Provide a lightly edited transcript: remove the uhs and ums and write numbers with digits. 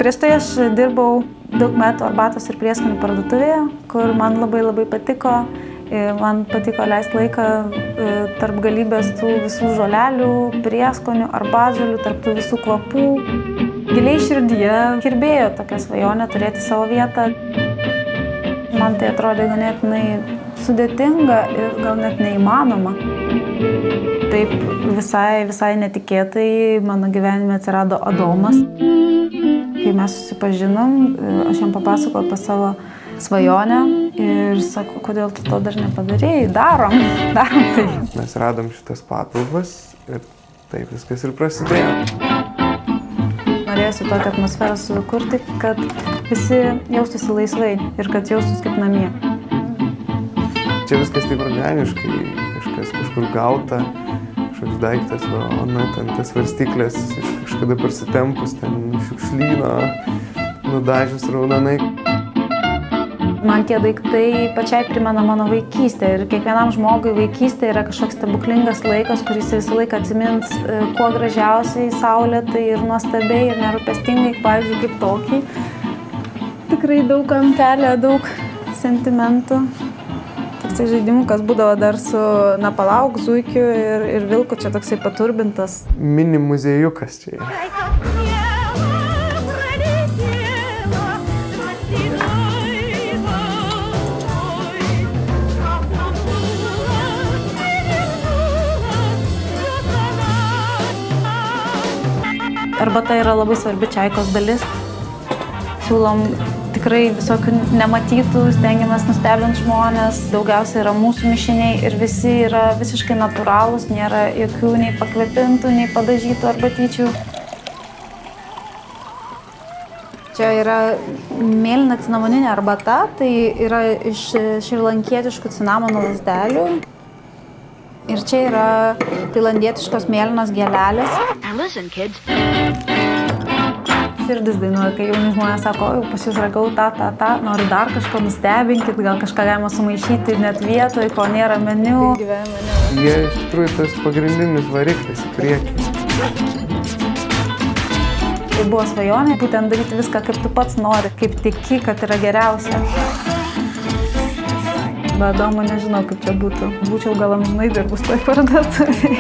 Prieš tai aš dirbau daug metų arbatos ir prieskonių parduotuvėje, kur man labai patiko. Man patiko leisti laiką tarp galybės tų visų žolelių, prieskonių, arbatžolių, tarp tų visų kvapų. Giliai širdyje kirbėjo tokia svajonė turėti savo vietą. Man tai atrodė ganėtinai sudėtinga ir gal net neįmanoma. Taip visai netikėtai mano gyvenime atsirado Adomas. Kai mes susipažinom, aš jam papasakojau apie savo svajonę ir sakau, kodėl tu to dar nepadarėjai, darom tai. Mes radom šitas patalpas ir taip viskas ir prasidėjo. Norėjusi tokią atmosferą sukurti, kad visi jaustųsi laisvai ir kad jaustųsi kaip namie. Čia viskas taip organiškai, kažkur gauta, kažkoks daiktas, ten tas svarstyklės kažkada persitempus, ten šiukšlyno, nudažius raudonai. Man tie daiktai pačiai primena mano vaikystę ir kiekvienam žmogui vaikystė yra kažkoks stebuklingas laikas, kuris visą laiką atsimins kuo gražiausiai, saulėtai ir nuostabiai ir nerūpestingai, pavyzdžiui, kaip tokį. Tikrai daug kam kelia, daug sentimentų. Toksai žaidimukas būdavo dar su Napalauk, Zuikiu ir Vilku, čia toksai paturbintas. Mini muziejukas čia yra. Arbata yra labai svarbi čaikos dalis. Siūlom tikrai visokių nematytų, stengiamės nustebinti žmonės. Daugiausia yra mūsų mišiniai ir visi yra visiškai natūralūs, nėra jokių nei pakvepintų, nei padažytų arbatyčių. Čia yra mėlyna cinamoninė arbata, tai yra iš šrilankietiškų cinamono lazdelių. Ir čia yra tailandietiškos mėlynos gėlelės. Širdis dainuoja, kai jauni žmonės sako, jau pas jūs ragau tą, noriu dar kažko nustebinkit, gal kažką galima sumaišyti net vietoj, ko nėra meniu. Jie iš tikrųjų tas pagrindinis variklis į priekį. Tai buvo svajonė, būtent daryti viską, kaip tu pats nori, kaip tiki, kad yra geriausia. Be Adomo nežinau, kaip čia būtų. Būčiau gal amžinai dirbus toj parduotuvėj.